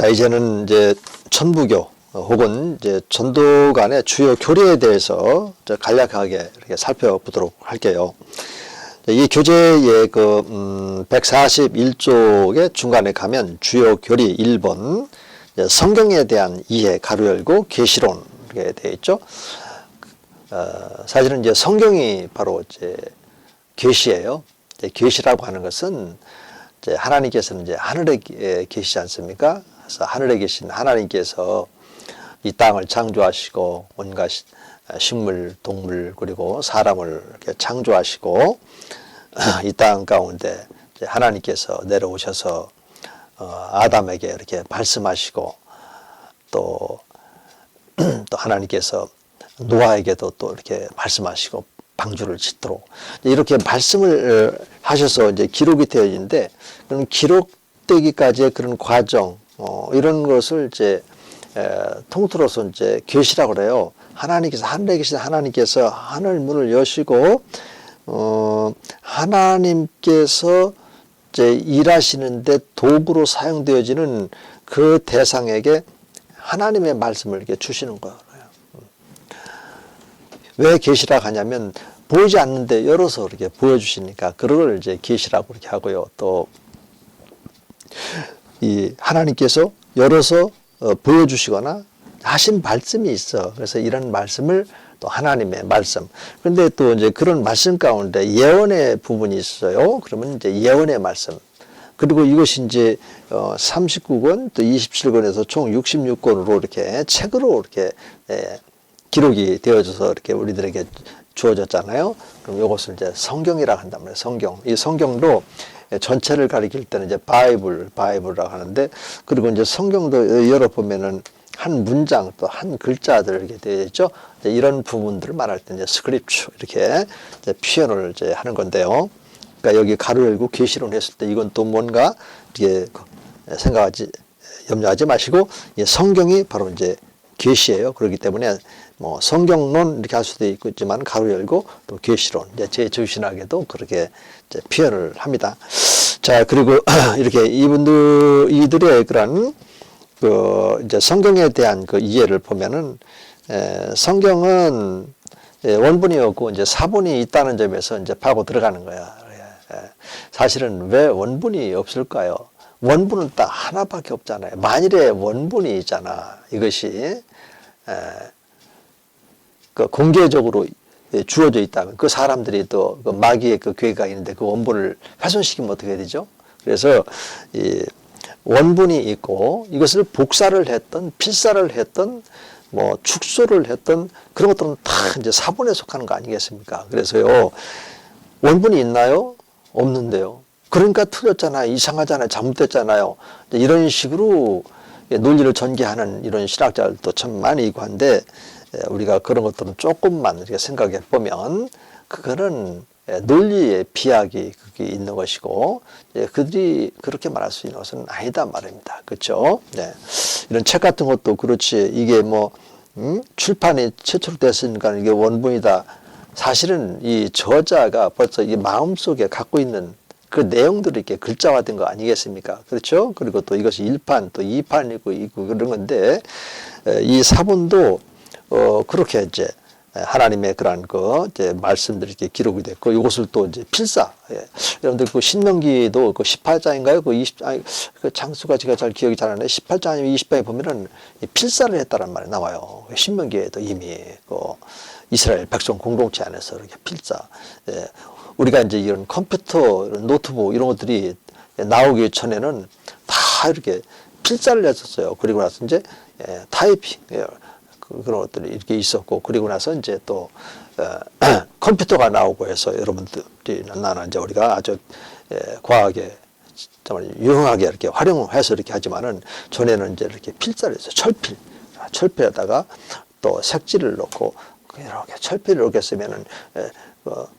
자, 이제는 이제 천부교 혹은 이제 전도 간의 주요 교리에 대해서 간략하게 이렇게 살펴보도록 할게요. 이 교재의 141쪽의 중간에 가면 주요 교리 1번 성경에 대한 이해 가로 열고 계시론 이렇게 되어 있죠. 사실은 이제 성경이 바로 이제 계시예요. 계시라고 하는 것은 이제 하나님께서는 이제 하늘에 계시지 않습니까? 그래서 하늘에 계신 하나님께서 이 땅을 창조하시고 온갖 식물, 동물 그리고 사람을 이렇게 창조하시고 이 땅 가운데 이제 하나님께서 내려오셔서 아담에게 이렇게 말씀하시고 또 하나님께서 노아에게도 또 이렇게 말씀하시고 방주를 짓도록 이렇게 말씀을 하셔서 이제 기록이 되어 있는데 그런 기록되기까지의 그런 과정 이런 것을 이제 통틀어서 이제 계시라고 그래요. 하나님께서 하늘에 계신 하나님께서 하늘 문을 여시고 하나님께서 이제 일하시는데 도구로 사용되어지는 그 대상에게 하나님의 말씀을 이렇게 주시는 거예요. 왜 계시라고 하냐면 보이지 않는데 열어서 이렇게 보여주시니까 그걸 이제 계시라고 이렇게 하고요. 또 이 하나님께서 열어서 보여주시거나 하신 말씀이 있어. 그래서 이런 말씀을 또 하나님의 말씀. 그런데 또 이제 그런 말씀 가운데 예언의 부분이 있어요. 그러면 이제 예언의 말씀. 그리고 이것이 이제 39권 또 27권에서 총 66권으로 이렇게 책으로 이렇게 기록이 되어져서 이렇게 우리들에게 주어졌잖아요. 그럼 이것을 이제 성경이라고 한단 말이에요. 성경. 이 성경도 전체를 가리킬 때는 이제 바이블이라고 하는데, 그리고 이제 성경도 열어보면은 한 문장 또 한 글자들 이렇게 되어 있죠. 이런 부분들을 말할 때 이제 스크립처 이렇게 이제 표현을 이제 하는 건데요. 그러니까 여기 가로 열고 계시론 했을 때 이건 또 뭔가 이게 염려하지 마시고 성경이 바로 이제 계시예요. 그렇기 때문에 뭐 성경론 이렇게 할 수도 있지만 가로 열고 또 계시론 이제 제주신학에도 그렇게 이제 표현을 합니다. 자, 그리고 이렇게 이들의 그런 이제 성경에 대한 그 이해를 보면은 성경은 원본이 없고 이제 사본이 있다는 점에서 이제 파고 들어가는 거야. 사실은 왜 원본이 없을까요? 원본은 딱 하나밖에 없잖아요. 만일에 원본이 있잖아. 이것이 그 공개적으로 주어져 있다면 그 사람들이 또 그 마귀의 그 괴가 있는데 그 원본을 훼손시키면 어떻게 되죠? 그래서 이 원본이 있고 이것을 복사를 했던 필사를 했던 뭐 축소를 했던 그런 것들은 다 이제 사본에 속하는 거 아니겠습니까? 그래서요 원본이 있나요? 없는데요. 그러니까 틀렸잖아요. 이상하잖아요. 잘못됐잖아요. 이런 식으로 논리를 전개하는 이런 신학자들도 참 많이 있고 한데 우리가 그런 것들은 조금만 이렇게 생각해 보면 그거는 논리의 비약이 그게 있는 것이고 그들이 그렇게 말할 수 있는 것은 아니다 말입니다. 그렇죠? 네. 이런 책 같은 것도 그렇지 이게 뭐 출판이 최초로 됐으니까 이게 원본이다. 사실은 이 저자가 벌써 이 마음속에 갖고 있는 그 내용들이 이렇게 글자화된 거 아니겠습니까? 그렇죠? 그리고 또 이것이 1판 또 2판이고 있고 그런 건데 이 사본도 그렇게 이제 하나님의 그런 이제 말씀들이 이렇게 기록이 됐고 이것을 또 이제 필사. 여러분들 그 신명기도 그 18장인가요? 그 장수가 제가 잘 기억이 잘 안 나요. 18장 아니면 20장에 보면은 필사를 했다는 말이 나와요. 신명기에도 이미 이스라엘 백성 공동체 안에서 이렇게 필사. 우리가 이제 이런 컴퓨터, 이런 노트북 이런 것들이 나오기 전에는 다 이렇게 필사를 했었어요. 그리고 나서 이제 타이핑 그런 것들이 이렇게 있었고 그리고 나서 이제 또 컴퓨터가 나오고 해서 여러분들이 나는 이제 우리가 아주 과하게 정말 유용하게 이렇게 활용해서 이렇게 하지만은 전에는 이제 이렇게 필사를 해서 철필에다가 또 색지를 넣고 이렇게 철필을 이렇게 쓰면은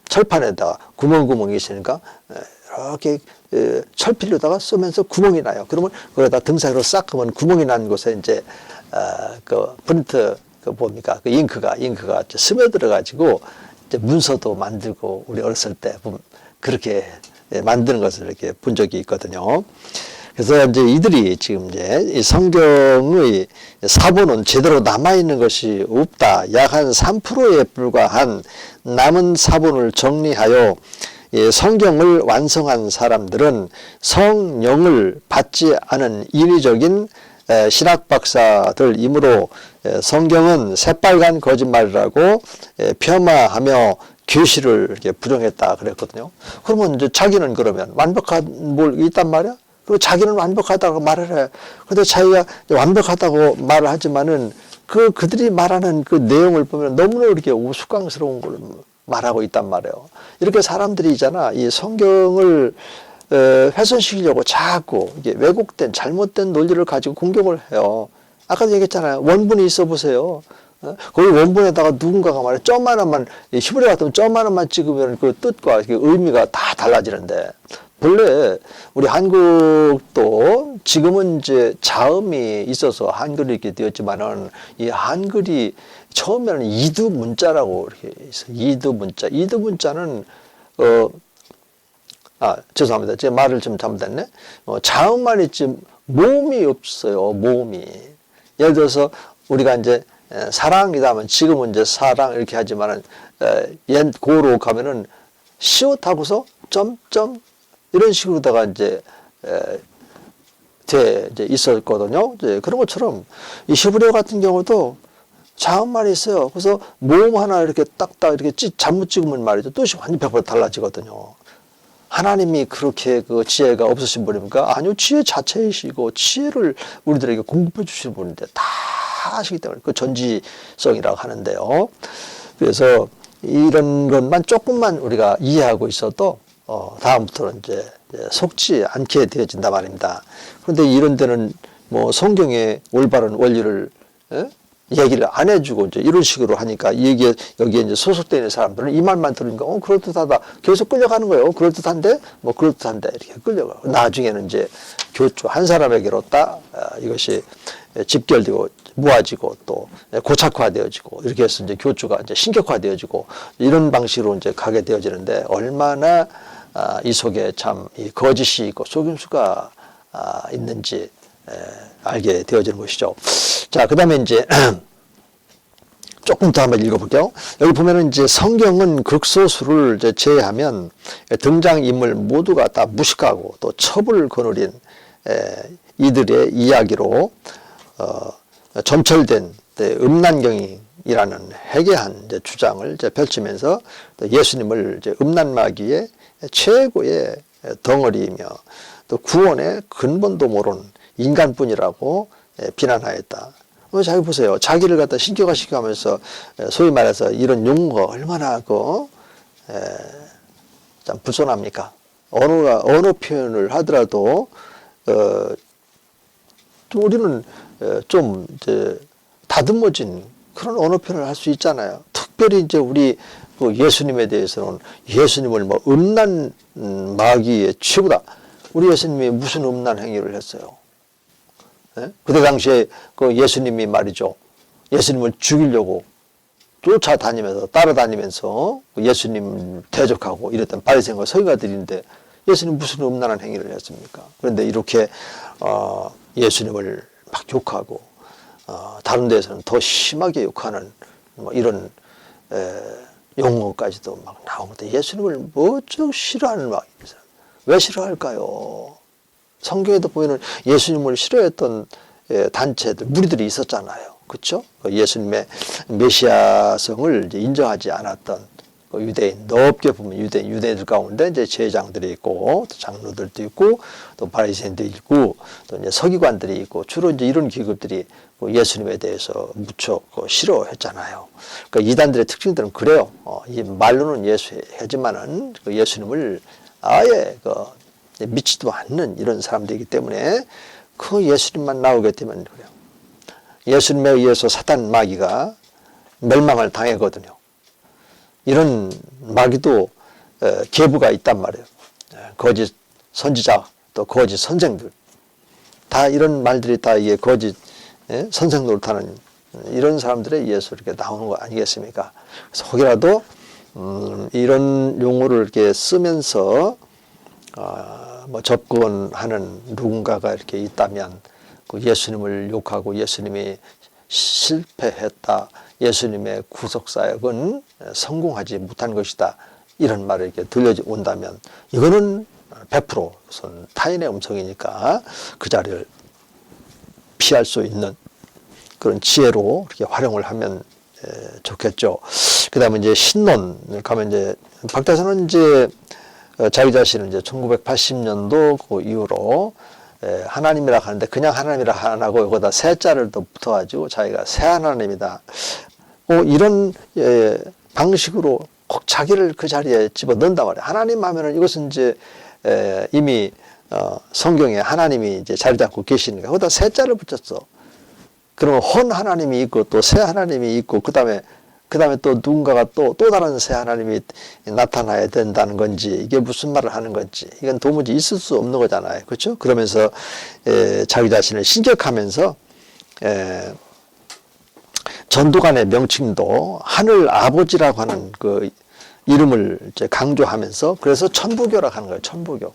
철판에다가 구멍이 있으니까 이렇게 철필로다가 쓰면서 구멍이 나요. 그러면 거기다 등사기로 싹 하면 구멍이 난 곳에 이제 그 프린트 뭡니까 그 잉크가 스며들어 가지고 이제 문서도 만들고 우리 어렸을 때 그렇게 만드는 것을 이렇게 본 적이 있거든요. 그래서 이제 이들이 지금 이제 이 성경의 사본은 제대로 남아있는 것이 없다. 약 한 3%에 불과한 남은 사본을 정리하여 성경을 완성한 사람들은 성령을 받지 않은 인위적인 신학 박사들이므로 성경은 새빨간 거짓말이라고 폄하하며 계시를 이렇게 부정했다 그랬거든요. 그러면 이제 자기는 그러면 완벽한 뭘 있단 말이야? 그리고 자기는 완벽하다고 말을 해. 근데 자기가 완벽하다고 말을 하지만은 그들이 말하는 그 내용을 보면 너무나 이렇게 우스꽝스러운 걸 말하고 있단 말이에요. 이렇게 사람들이 있잖아. 이 성경을 훼손시키려고 자꾸 이게 왜곡된 잘못된 논리를 가지고 공격을 해요. 아까도 얘기했잖아요. 원본이 있어 보세요. 거기 원본에다가 누군가가 말해 점 하나만 히브리 같으면 점 하나만 찍으면 그 뜻과 의미가 다 달라지는데 본래 우리 한국도 지금은 이제 자음이 있어서 한글이 이렇게 되었지만은 이 한글이 처음에는 이두 문자라고 이렇게 있어요. 이두 문자. 이두 문자는 죄송합니다. 제 말을 좀 잘못했네. 자음만 있지 모음이 없어요. 모음이. 예를 들어서 우리가 이제 사랑이다 하면 지금은 이제 사랑 이렇게 하지만은 옛 고로 가면은 시옷하고서 점점 이런 식으로다가 이제 있었거든요. 이제 그런 것처럼 이 히브리어 같은 경우도 자음만 있어요. 그래서 모음 하나 이렇게 딱딱 이렇게 잘못 찍으면 말이죠. 뜻이 완전 100% 달라지거든요. 하나님이 그렇게 그 지혜가 없으신 분입니까? 아니요. 지혜 자체이시고 지혜를 우리들에게 공급해 주시는 분인데 다 하시기 때문에 그 전지성이라고 하는데요. 그래서 이런 것만 조금만 우리가 이해하고 있어도 다음부터는 이제 속지 않게 되어진단 말입니다. 그런데 이런 데는 뭐 성경의 올바른 원리를 얘기를 안 해주고 이제 이런 식으로 하니까 여기에 이제 소속되어 있는 사람들은 이 말만 들으니까 그럴듯하다. 계속 끌려가는 거예요. 그럴듯한데 뭐 그럴듯한데 이렇게 끌려가고 나중에는 이제 교주 한 사람에게로 딱 이것이 집결되고 모아지고 또 고착화되어지고 이렇게 해서 이제 교주가 이제 신격화되어지고 이런 방식으로 이제 가게 되어지는데 얼마나 이 속에 참 이 거짓이 있고 속임수가 있는지 알게 되어지는 것이죠. 자, 그 다음에 이제 조금 더 한번 읽어볼게요. 여기 보면은 이제 성경은 극소수를 이제 제외하면 등장인물 모두가 다 무식하고 또 첩을 거느린 이들의 이야기로 점철된 음란경이라는 해괴한 이제 주장을 이제 펼치면서 또 예수님을 이제 음란마귀의 최고의 덩어리이며 또 구원의 근본도 모르는 인간뿐이라고 비난하였다. 자기 보세요. 자기를 갖다 신격화시켜가면서 소위 말해서 이런 용어가 얼마나 참 불손합니까? 언어 표현을 하더라도 우리는 좀 이제 다듬어진 그런 언어 표현을 할 수 있잖아요. 특별히 이제 우리 그 예수님에 대해서는 예수님을 뭐 음란 마귀의 최고다. 우리 예수님이 무슨 음란 행위를 했어요? 그때 당시에 그 예수님이 말이죠. 예수님을 죽이려고 쫓아다니면서 따라다니면서 예수님 대적하고 이랬던 바리새인과 서기관들인데 예수님 무슨 음란한 행위를 했습니까? 그런데 이렇게 예수님을 막 욕하고 다른 데에서는 더 심하게 욕하는 뭐 이런 용어까지도 막 나오는데 예수님을 무척 싫어하는 마귀입니다. 왜 싫어할까요? 성경에도 보이는 예수님을 싫어했던 단체들, 무리들이 있었잖아요. 그렇죠? 예수님의 메시아성을 이제 인정하지 않았던 유대인, 넓게 보면 유대인들 가운데 이제 제사장들이 있고, 또 장로들도 있고, 또 바리새인도 있고, 또 이제 서기관들이 있고, 주로 이제 이런 기급들이 예수님에 대해서 무척 싫어했잖아요. 그러니까 이단들의 특징들은 그래요. 이 말로는 예수하지만은 예수님을 아예 믿지도 않는 이런 사람들이기 때문에 그 예수님만 나오게 되면 그래요. 예수님에 의해서 사탄 마귀가 멸망을 당하거든요. 이런 마귀도 계부가 있단 말이에요. 거짓 선지자 또 거짓 선생들 다 이런 말들이 다 이게 거짓 선생 노릇하는 이런 사람들에 의해서 이렇게 나오는 거 아니겠습니까? 그래서 혹이라도 이런 용어를 이렇게 쓰면서 뭐 접근하는 누군가가 이렇게 있다면 그 예수님을 욕하고 예수님이 실패했다. 예수님의 구속사역은 성공하지 못한 것이다. 이런 말을 이렇게 들려온다면 이거는 100% 우선 타인의 음성이니까 그 자리를 피할 수 있는 그런 지혜로 이렇게 활용을 하면 좋겠죠. 그 다음에 이제 신론을 가면 이제 박대선은 이제 자기 자신은 이제 1980년도 그 이후로 하나님이라 하는데 그냥 하나님이라 안 하고 여기다 새 자를 더 붙어가지고 자기가 새 하나님이다. 이런 방식으로 꼭 자기를 그 자리에 집어 넣는단 말이에요. 하나님 하면은 이것은 이제 이미 성경에 하나님이 이제 자리 잡고 계시니까 거기다 새 자를 붙였어. 그러면 혼 하나님이 있고 또 새 하나님이 있고 그다음에 또 누군가가 또 다른 새 하나님이 나타나야 된다는 건지 이게 무슨 말을 하는 건지 이건 도무지 있을 수 없는 거잖아요. 그렇죠? 그러면서 자기 자신을 신격하면서 전도관의 명칭도 하늘 아버지라고 하는 그 이름을 이제 강조하면서 그래서 천부교라고 하는 거예요. 천부교.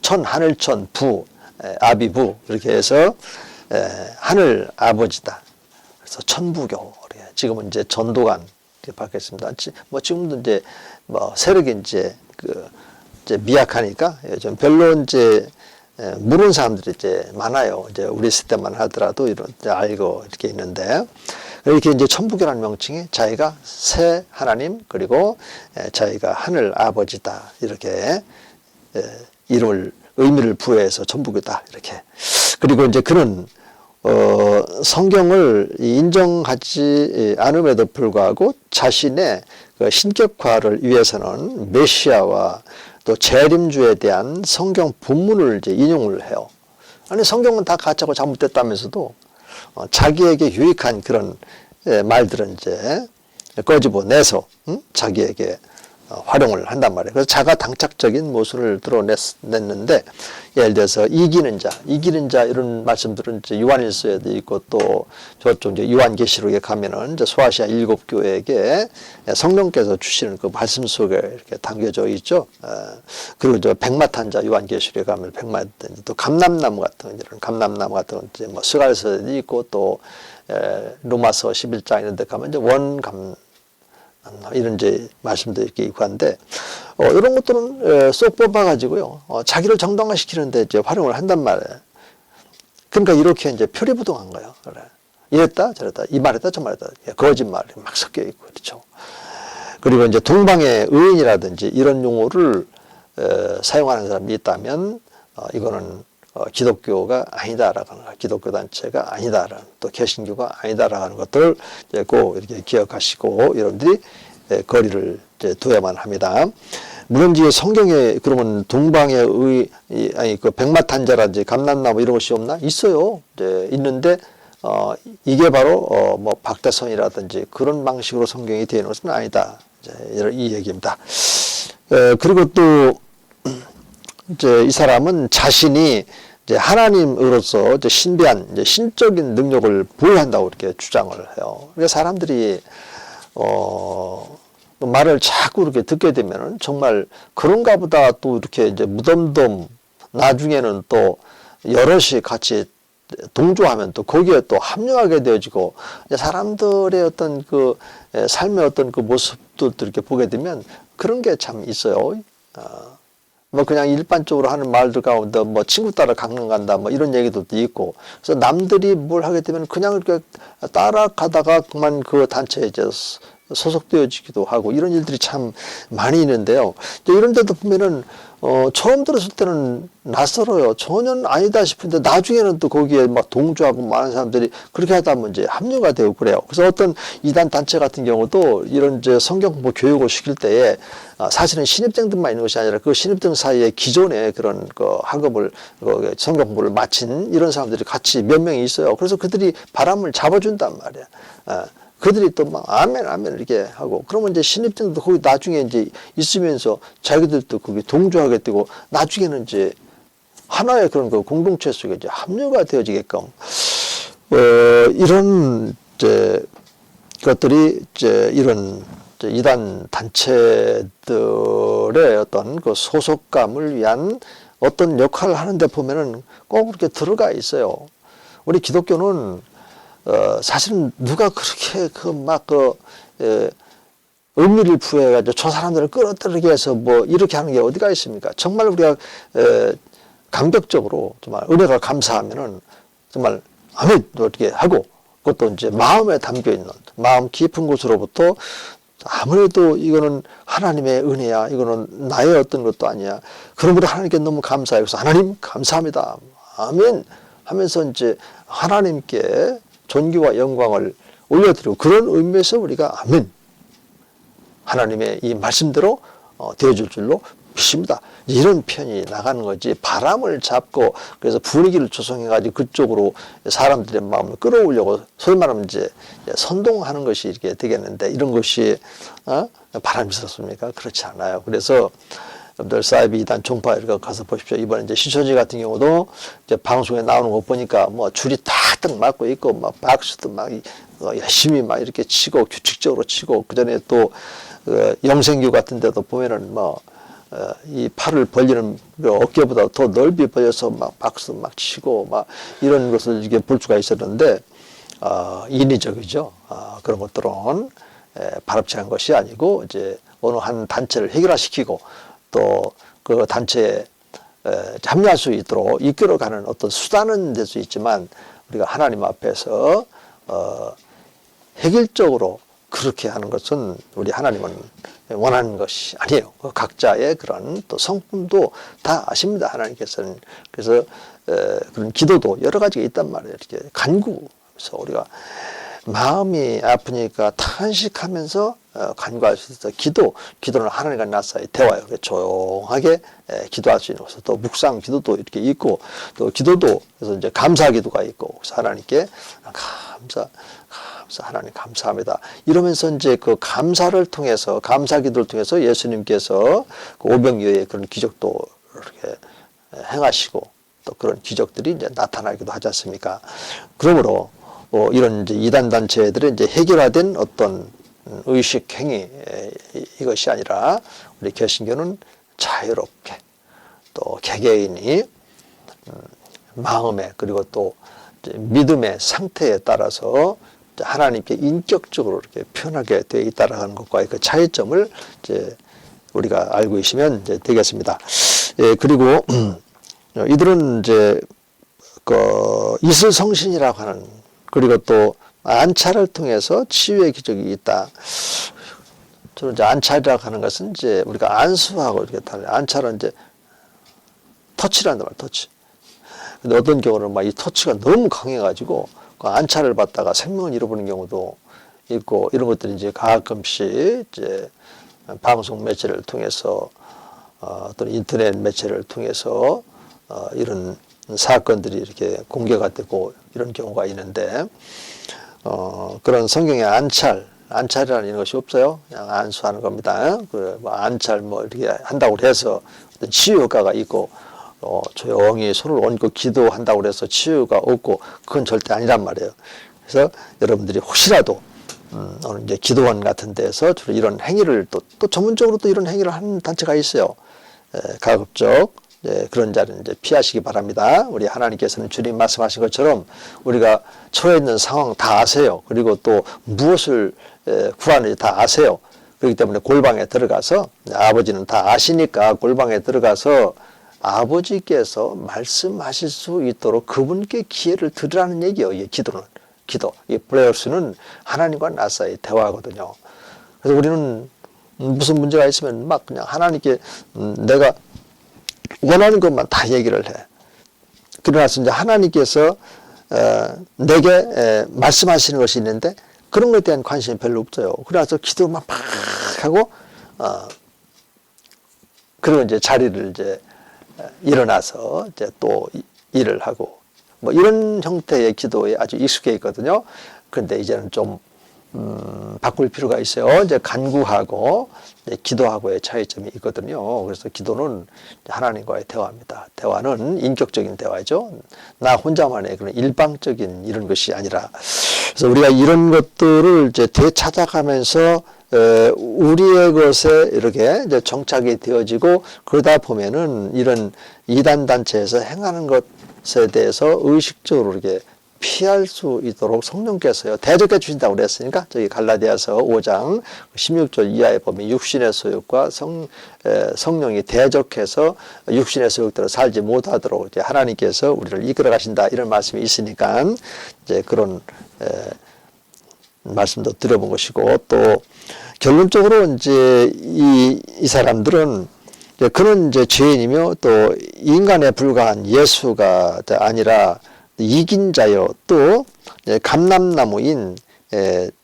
천, 하늘천, 부, 아비부 이렇게 해서 하늘 아버지다. 그래서 천부교. 지금은 이제 전도관 이렇게 바뀌었습니다. 뭐 지금도 이제 뭐 세력이 이제 이제 미약하니까 좀 별로 이제 모르는 사람들이 이제 많아요. 이제 우리 시대만 하더라도 이런 알고 이렇게 있는데 이렇게 이제 천부교라는 명칭이 자기가 새 하나님 그리고 자기가 하늘 아버지다 이렇게 의미를 부여해서 천부교다 이렇게. 그리고 이제 그는 성경을 인정하지 않음에도 불구하고 자신의 그 신격화를 위해서는 메시아와 또 재림주에 대한 성경 본문을 이제 인용을 해요. 아니 성경은 다 가짜고 잘못됐다면서도 자기에게 유익한 그런 말들은 이제 꺼집어내서 자기에게 활용을 한단 말이에요. 그래서 자가당착적인 모습을 드러냈는데 예를 들어서 이기는 자 이런 말씀들은 이제 요한일서에도 있고 또 저쪽 이제 요한계시록에 가면은 이제 소아시아 7교회에게 성령께서 주시는 그 말씀 속에 이렇게 담겨져 있죠. 그리고 저 백마탄자 요한계시록에 가면 백마탄 또 감람나무 같은 이런 감람나무 같은 이제 뭐 스가랴서에도 있고 또 로마서 11장 이런 데 가면 이제 원감 이런 이제 말씀도 이렇게 있고 한데 이런 것들은 쏙 뽑아가지고요 자기를 정당화시키는데 이제 활용을 한단 말이에요. 그러니까 이렇게 이제 표리부동한 거예요. 그래. 이랬다 저랬다 이 말했다 저 말했다 거짓말이 막 섞여 있고 그렇죠. 그리고 이제 동방의 의인이라든지 이런 용어를 사용하는 사람이 있다면 이거는 기독교가 아니다라고 하는 거, 기독교 단체가 아니다라는 또 개신교가 아니다라는 것들을 이제 꼭 이렇게 기억하시고 여러분들이 거리를 이제 둬야만 합니다. 물론 이제 성경에 그러면 동방의 그 백마탄자라든지 감람나무 이런 것이 없나? 있어요. 이제 있는데 이게 바로 뭐 박대선이라든지 그런 방식으로 성경이 되는 것은 아니다. 이제 이 얘기입니다. 그리고 또 이제 이 사람은 자신이 이제 하나님으로서 이제 신비한 이제 신적인 능력을 보유한다고 이렇게 주장을 해요. 그러니까 사람들이 말을 자꾸 이렇게 듣게 되면은 정말 그런가 보다 또 이렇게 이제 무덤덤 나중에는 또 여럿이 같이 동조하면 또 거기에 또 합류하게 되어지고 사람들의 어떤 그 삶의 어떤 그 모습도 이렇게 보게 되면 그런 게 참 있어요. 뭐 그냥 일반적으로 하는 말들 가운데 뭐 친구 따라 강릉 간다 뭐 이런 얘기도 있고 그래서 남들이 뭘 하게 되면 그냥 이렇게 따라가다가 그만 그 단체에 이제 소속되어지기도 하고 이런 일들이 참 많이 있는데요. 이런 데도 보면은 처음 들었을 때는 낯설어요. 전혀 아니다 싶은데 나중에는 또 거기에 막 동조하고 많은 사람들이 그렇게 하다 보면 이제 합류가 되고 그래요. 그래서 어떤 이단 단체 같은 경우도 이런 이제 성경 공부 교육을 시킬 때에 사실은 신입생들만 있는 것이 아니라 그 신입생 사이에 기존에 그런 그 학업을 성경 공부를 마친 이런 사람들이 같이 몇 명이 있어요. 그래서 그들이 바람을 잡아준단 말이야. 그들이 또 막 아멘 아멘 이렇게 하고 그러면 이제 신입생도 거기 나중에 이제 있으면서 자기들도 거기 동조하게 되고 나중에는 이제 하나의 그런 그 공동체 속에 이제 합류가 되어지게끔 이런 이제 것들이 이제 이런 이단 단체들의 어떤 그 소속감을 위한 어떤 역할을 하는데 보면은 꼭 그렇게 들어가 있어요. 우리 기독교는 사실은 누가 그렇게 의미를 부여해가지고 저 사람들을 끌어들이게 해서 뭐 이렇게 하는 게 어디가 있습니까? 정말 우리가 감격적으로 정말 은혜가 감사하면은 정말 아멘 이렇게 하고, 그것도 이제 마음에 담겨 있는 마음 깊은 곳으로부터 아무래도 이거는 하나님의 은혜야, 이거는 나의 어떤 것도 아니야, 그러므로 하나님께 너무 감사해요. 그래서 하나님 감사합니다, 아멘 하면서 이제 하나님께 존귀와 영광을 올려드리고, 그런 의미에서 우리가 아멘, 하나님의 이 말씀대로 되어줄 줄로 믿습니다, 이런 편이 나가는 거지, 바람을 잡고 그래서 분위기를 조성해가지고 그쪽으로 사람들의 마음을 끌어오려고 소위 말하면 이제 선동하는 것이 이렇게 되겠는데, 이런 것이 바람스럽습니까? 그렇지 않아요. 그래서 여러분들 사이비 이단 종파 이렇게 가서 보십시오. 이번에 이제 신천지 같은 경우도 이제 방송에 나오는 거 보니까 뭐 줄이 탁탁 맞고 있고, 막 박수도 막 열심히 막 이렇게 치고 규칙적으로 치고, 그 전에 또 영생교 같은 데도 보면은 뭐 이 팔을 벌리는 어깨보다 더 넓이 벌려서 막 박수 막 치고 막 이런 것을 이게 볼 수가 있었는데, 인위적이죠. 그런 것들은 바람직한 것이 아니고, 이제 어느 한 단체를 해결화시키고 또 그 단체에 참여할 수 있도록 이끌어가는 어떤 수단은 될 수 있지만, 우리가 하나님 앞에서 획일적으로 그렇게 하는 것은 우리 하나님은 원하는 것이 아니에요. 각자의 그런 또 성품도 다 아십니다, 하나님께서는. 그래서 그런 기도도 여러 가지가 있단 말이에요. 이렇게 간구해서 우리가 마음이 아프니까 탄식하면서 간구할 수 있어. 기도는 하나님과 나 사이 대화예요. 조용하게 기도할 수 있는 것은, 또 묵상 기도도 이렇게 있고, 또 기도도 그래서 이제 감사 기도가 있고, 그래서 하나님께 하나님 감사합니다, 이러면서 이제 그 감사를 통해서, 감사 기도를 통해서 예수님께서 그 오병이어의 그런 기적도 이렇게 행하시고, 또 그런 기적들이 이제 나타나기도 하지 않습니까? 그러므로 이런 이제 이단 단체들의 이제 해결화된 어떤 의식 행위, 이것이 아니라 우리 개신교는 자유롭게 또 개개인이 마음에, 그리고 또 믿음의 상태에 따라서 하나님께 인격적으로 이렇게 표현하게 되어 있다라는 것과의 그 차이점을 이제 우리가 알고 있으면 이제 되겠습니다. 예, 그리고 이들은 이제 그 이슬성신이라고 하는, 그리고 또 안차를 통해서 치유의 기적이 있다. 저는 이제 안차라고 하는 것은 이제 우리가 안수하고 이렇게 달라요. 안차는 이제 터치라는 말, 터치. 근데 어떤 경우는 막 이 터치가 너무 강해가지고 그 안차를 받다가 생명을 잃어버리는 경우도 있고, 이런 것들이 이제 가끔씩 이제 방송 매체를 통해서 또는 인터넷 매체를 통해서 이런 사건들이 이렇게 공개가 되고 이런 경우가 있는데, 그런 성경의 안찰이라는 것이 없어요. 그냥 안수하는 겁니다. 뭐 안찰 뭐 이렇게 한다고 해서 어떤 치유 효과가 있고, 조용히 손을 얹고 기도한다고 해서 치유가 없고, 그건 절대 아니란 말이에요. 그래서 여러분들이 혹시라도 오늘 이제 기도원 같은 데서 주로 이런 행위를 또 전문적으로 또 이런 행위를 하는 단체가 있어요. 가급적 그런 자리는 이제 피하시기 바랍니다. 우리 하나님께서는 주님 말씀하신 것처럼 우리가 처해 있는 상황 다 아세요. 그리고 또 무엇을 구하는지 다 아세요. 그렇기 때문에 골방에 들어가서, 아버지는 다 아시니까 골방에 들어가서 아버지께서 말씀하실 수 있도록 그분께 기회를 드리라는 얘기예요. 이 기도는. 이 프레어스는 하나님과 나 사이 대화하거든요. 그래서 우리는 무슨 문제가 있으면 막 그냥 하나님께 내가 원하는 것만 다 얘기를 해. 그러나서 이제 하나님께서 내게 말씀하시는 것이 있는데 그런 것에 대한 관심이 별로 없어요. 그래서 기도만 막 하고 그리고 이제 자리를 이제 일어나서 이제 또 일을 하고 뭐 이런 형태의 기도에 아주 익숙해 있거든요. 그런데 이제는 좀 바꿀 필요가 있어요. 이제 간구하고 기도하고의 차이점이 있거든요. 그래서 기도는 하나님과의 대화입니다. 대화는 인격적인 대화죠. 나 혼자만의 그런 일방적인 이런 것이 아니라, 그래서 우리가 이런 것들을 이제 되찾아가면서 우리의 것에 이렇게 이제 정착이 되어지고 그러다 보면은 이런 이단 단체에서 행하는 것에 대해서 의식적으로 이렇게 피할 수 있도록 성령께서요 대적해 주신다고 그랬으니까 저기 갈라디아서 5장 16절 이하에 보면 육신의 소욕과 성령이 대적해서 육신의 소욕대로 살지 못하도록 이제 하나님께서 우리를 이끌어 가신다 이런 말씀이 있으니까 이제 그런 말씀도 드려본 것이고 또 결론적으로 이제 이 사람들은 그는 이제 죄인이며 또 인간에 불과한 예수가 아니라 이긴 자요 또 감람나무인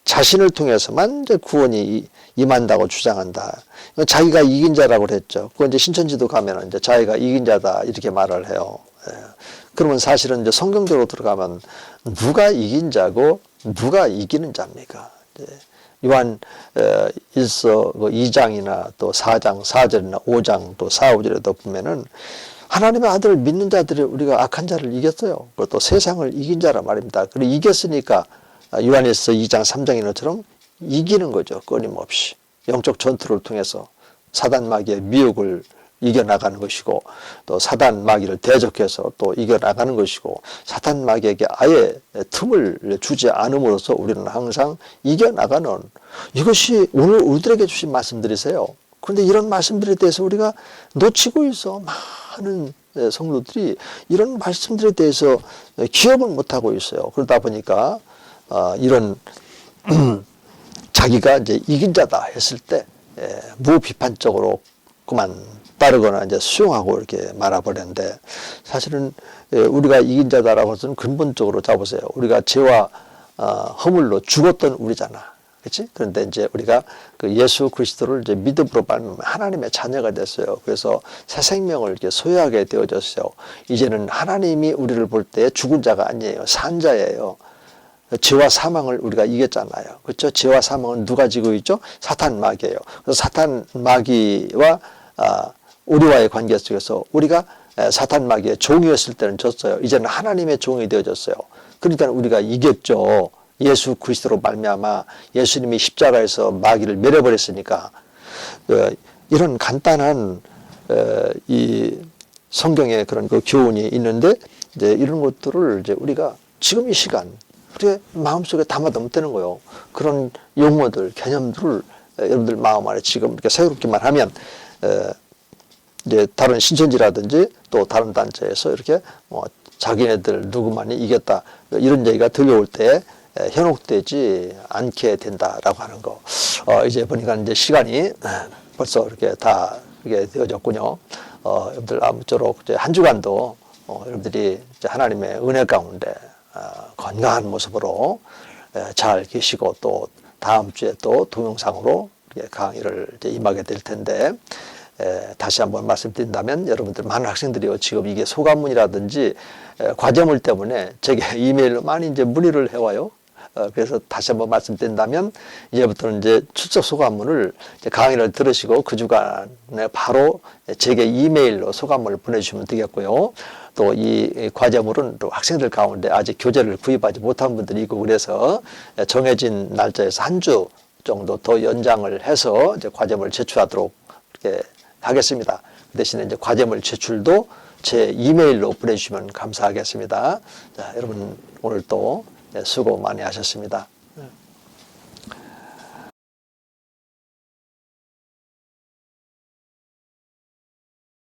자신을 통해서만 이제 구원이 임한다고 주장한다. 자기가 이긴 자라고 그랬죠. 그건 이제 신천지도 가면 이제 자기가 이긴 자다 이렇게 말을 해요. 그러면 사실은 이제 성경적으로 들어가면 누가 이긴 자고 누가 이기는 자입니까? 요한 1서 2장이나 또 4장 4절이나 5장 또 4, 5절에도 보면은 하나님의 아들을 믿는 자들이 우리가 악한 자를 이겼어요. 그리고 또 세상을 이긴 자라 말입니다. 그리고 이겼으니까 요한일서 2장 3장인 것처럼 이기는 거죠. 끊임없이. 영적 전투를 통해서 사단 마귀의 미혹을 이겨나가는 것이고 또 사단 마귀를 대적해서 또 이겨나가는 것이고 사단 마귀에게 아예 틈을 주지 않음으로써 우리는 항상 이겨나가는 이것이 오늘 우리들에게 주신 말씀들이세요. 그런데 이런 말씀들에 대해서 우리가 놓치고 있어. 많은 성도들이 이런 말씀들에 대해서 기억을 못하고 있어요. 그러다 보니까 이런 자기가 이제 이긴 자다 했을 때 무비판적으로 그만 따르거나 이제 수용하고 이렇게 말아버렸는데 사실은 우리가 이긴 자다라고 해서는 근본적으로 잡으세요. 우리가 죄와 허물로 죽었던 우리잖아. 그렇지? 그런데 이제 우리가 그 예수 그리스도를 이제 믿음으로 받으면 하나님의 자녀가 됐어요. 그래서 새 생명을 이렇게 소유하게 되어졌어요. 이제는 하나님이 우리를 볼 때 죽은 자가 아니에요. 산 자예요. 죄와 사망을 우리가 이겼잖아요. 그렇죠? 죄와 사망은 누가 지고 있죠? 사탄 마귀예요. 그래서 사탄 마귀와 우리와의 관계 속에서 우리가 사탄 마귀의 종이었을 때는 졌어요. 이제는 하나님의 종이 되어졌어요. 그러니까 우리가 이겼죠. 예수 그리스도로 말미암아 예수님이 십자가에서 마귀를 멸해버렸으니까 이런 간단한 이 성경의 그런 그 교훈이 있는데 이제 이런 것들을 이제 우리가 지금 이 시간 우리의 마음속에 담아두면 되는 거예요. 그런 용어들, 개념들을 여러분들 마음 안에 지금 이렇게 새롭게만 하면 이제 다른 신천지라든지 또 다른 단체에서 이렇게 자기네들 누구만이 이겼다 이런 얘기가 들려올 때 현혹되지 않게 된다라고 하는 거. 이제 보니까 이제 시간이 벌써 이렇게 다 이게 되어졌군요. 여러분들 아무쪼록 이제 한 주간도 여러분들이 이제 하나님의 은혜 가운데 건강한 모습으로 잘 계시고 또 다음 주에 또 동영상으로 강의를 이제 임하게 될 텐데 다시 한번 말씀드린다면 여러분들 많은 학생들이요 지금 이게 소감문이라든지 과제물 때문에 제게 이메일로 많이 이제 문의를 해와요. 그래서 다시 한번 말씀드린다면 이제부터는 이제 출석 소감문을 이제 강의를 들으시고 그 주간에 바로 제게 이메일로 소감문을 보내주시면 되겠고요. 또 이 과제물은 또 학생들 가운데 아직 교재를 구입하지 못한 분들이 있고 그래서 정해진 날짜에서 한 주 정도 더 연장을 해서 이제 과제물을 제출하도록 이렇게 하겠습니다. 그 대신에 이제 과제물 제출도 제 이메일로 보내주시면 감사하겠습니다. 자, 여러분 오늘 또 수고 많이 하셨습니다.